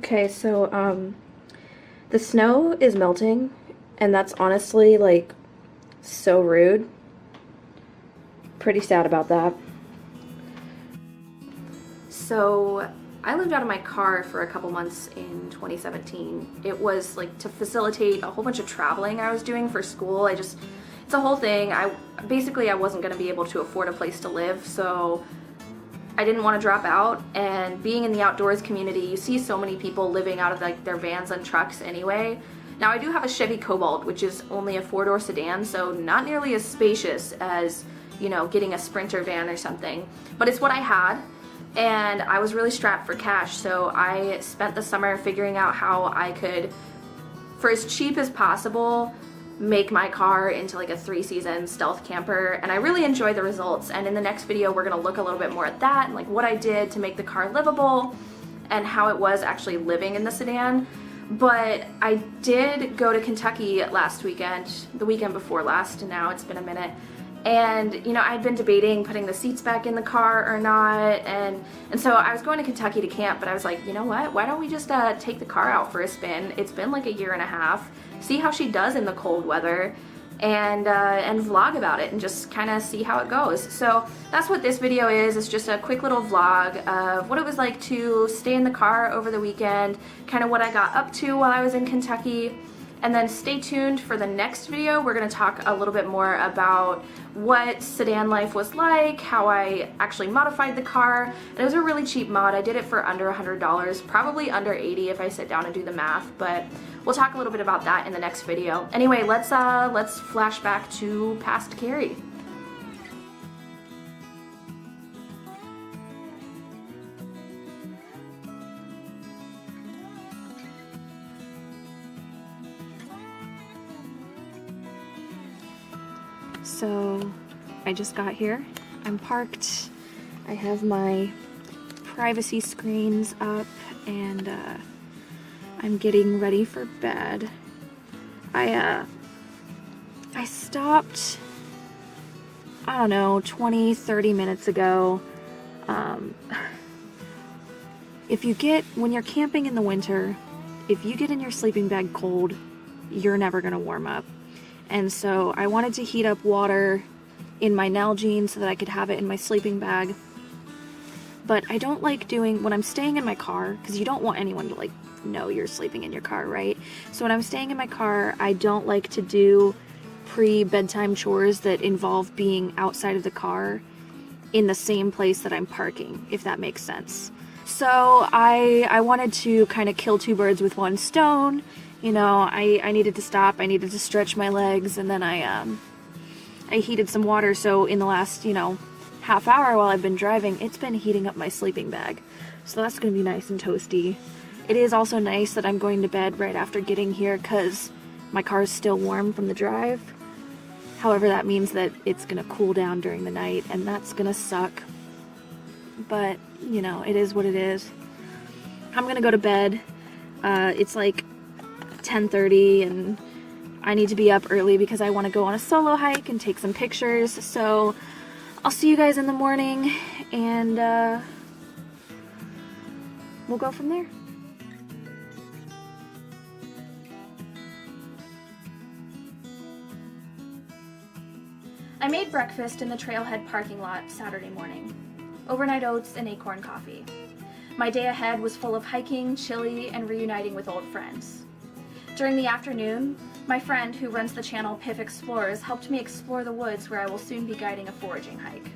Okay, so the snow is melting, and that's honestly like so rude. Pretty sad about that. So I lived out of my car for a couple months in 2017. It was like to facilitate a whole bunch of traveling I was doing for school. It's a whole thing. I wasn't going to be able to afford a place to live, so I didn't want to drop out. And being in the outdoors community, you see so many people living out of like their vans and trucks anyway. Now I do have a Chevy Cobalt, which is only a 4-door sedan, so not nearly as spacious as, you know, getting a Sprinter van or something, but it's what I had. And I was really strapped for cash, so I spent the summer figuring out how I could, for as cheap as possible, make my car into like a 3-season stealth camper, and I really enjoy the results. And in the next video we're gonna look a little bit more at that and like what I did to make the car livable and how it was actually living in the sedan. But I did go to Kentucky last weekend, the weekend before last, now it's been a minute. And you know, I'd been debating putting the seats back in the car or not, and so I was going to Kentucky to camp, but I was like, you know what, why don't we just take the car out for a spin? It's been like a year and a half, see how she does in the cold weather, and vlog about it and just kind of see how it goes. So that's what this video is. It's just a quick little vlog of what it was like to stay in the car over the weekend, kind of what I got up to while I was in Kentucky. And then stay tuned for the next video. We're going to talk a little bit more about what sedan life was like, how I actually modified the car. And it was a really cheap mod. I did it for under $100, probably under $80 if I sit down and do the math, but we'll talk a little bit about that in the next video. Anyway, let's flash back to past Carrie. So I just got here. I'm parked. I have my privacy screens up, and I'm getting ready for bed. I stopped, I don't know, 20-30 minutes ago. When you're camping in the winter, if you get in your sleeping bag cold, you're never gonna warm up. And so I wanted to heat up water in my Nalgene so that I could have it in my sleeping bag. But I don't like doing, when I'm staying in my car, because you don't want anyone to like know you're sleeping in your car, right? So when I'm staying in my car, I don't like to do pre-bedtime chores that involve being outside of the car in the same place that I'm parking, if that makes sense. So I wanted to kind of kill two birds with one stone. You know, I needed to stop, I needed to stretch my legs, and then I heated some water, so in the last, you know, half hour while I've been driving, it's been heating up my sleeping bag. So that's gonna be nice and toasty. It is also nice that I'm going to bed right after getting here because my car is still warm from the drive. However, that means that it's gonna cool down during the night, and that's gonna suck. But, you know, it is what it is. I'm gonna go to bed. It's like 10:30 and I need to be up early because I want to go on a solo hike and take some pictures. So I'll see you guys in the morning, and we'll go from there. I made breakfast in the Trailhead parking lot Saturday morning. Overnight oats and acorn coffee. My day ahead was full of hiking, chili, and reuniting with old friends. During the afternoon, my friend who runs the channel Piff Explores helped me explore the woods where I will soon be guiding a foraging hike.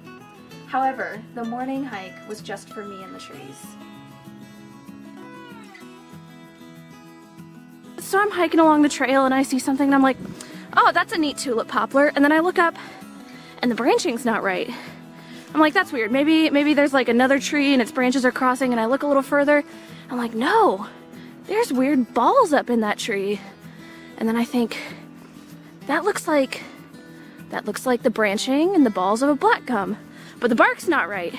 However, the morning hike was just for me and the trees. So I'm hiking along the trail and I see something and I'm like, oh, that's a neat tulip poplar. And then I look up and the branching's not right. I'm like, that's weird. Maybe there's like another tree and its branches are crossing, and I look a little further. I'm like, no, there's weird balls up in that tree. And then I think, that looks like the branching and the balls of a black gum. But the bark's not right.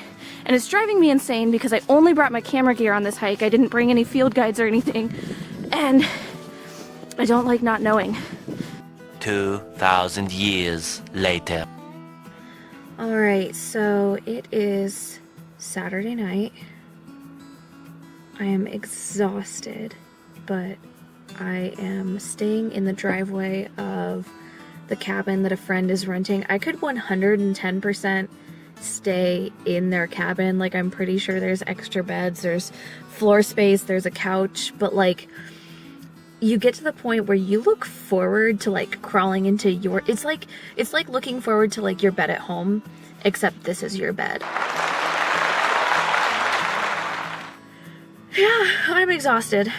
And it's driving me insane because I only brought my camera gear on this hike. I didn't bring any field guides or anything. And I don't like not knowing. 2,000 years later. Alright, so it is Saturday night. I am exhausted, but I am staying in the driveway of the cabin that a friend is renting. I could 110% stay in their cabin. Like, I'm pretty sure there's extra beds, there's floor space, there's a couch, but like, you get to the point where you look forward to like crawling into your, it's like looking forward to like your bed at home, except this is your bed. Yeah, I'm exhausted.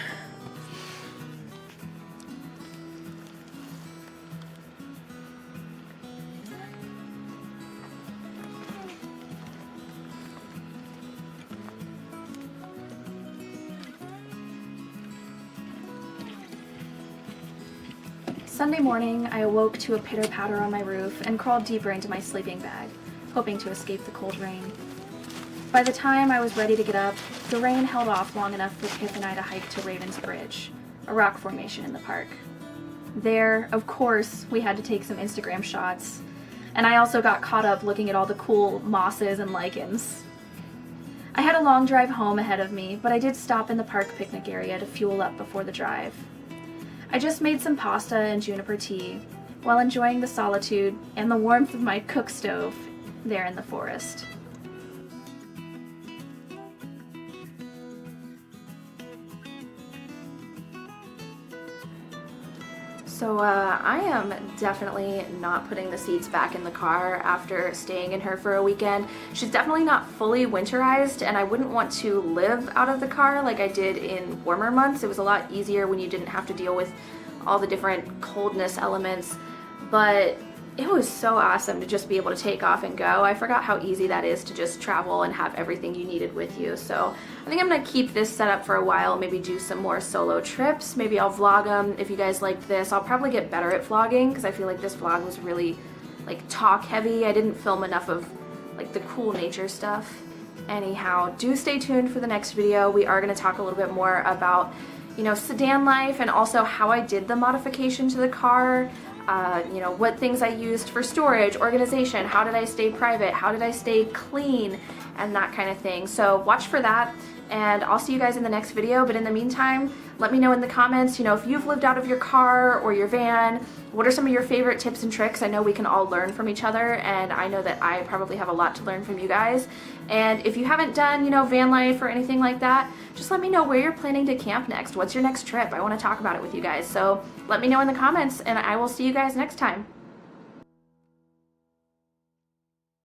Sunday morning, I awoke to a pitter-patter on my roof and crawled deeper into my sleeping bag, hoping to escape the cold rain. By the time I was ready to get up, the rain held off long enough for Pip and I to hike to Ravens Bridge, a rock formation in the park. There, of course, we had to take some Instagram shots, and I also got caught up looking at all the cool mosses and lichens. I had a long drive home ahead of me, but I did stop in the park picnic area to fuel up before the drive. I just made some pasta and juniper tea while enjoying the solitude and the warmth of my cook stove there in the forest. So I am definitely not putting the seats back in the car after staying in her for a weekend. She's definitely not fully winterized, and I wouldn't want to live out of the car like I did in warmer months. It was a lot easier when you didn't have to deal with all the different coldness elements, but it was so awesome to just be able to take off and go. I forgot how easy that is to just travel and have everything you needed with you. So I think I'm gonna keep this set up for a while, maybe do some more solo trips. Maybe I'll vlog them if you guys liked this. I'll probably get better at vlogging because I feel like this vlog was really like talk heavy. I didn't film enough of like the cool nature stuff. Anyhow, do stay tuned for the next video. We are gonna talk a little bit more about, you know, sedan life and also how I did the modification to the car. You know, what things I used for storage, organization, how did I stay private, how did I stay clean, and that kind of thing. So watch for that, and I'll see you guys in the next video. But in the meantime, let me know in the comments, you know, if you've lived out of your car or your van, what are some of your favorite tips and tricks? I know we can all learn from each other, and I know that I probably have a lot to learn from you guys. And if you haven't done, you know, van life or anything like that, just let me know where you're planning to camp next. What's your next trip? I want to talk about it with you guys. So let me know in the comments, and I will see you guys next time.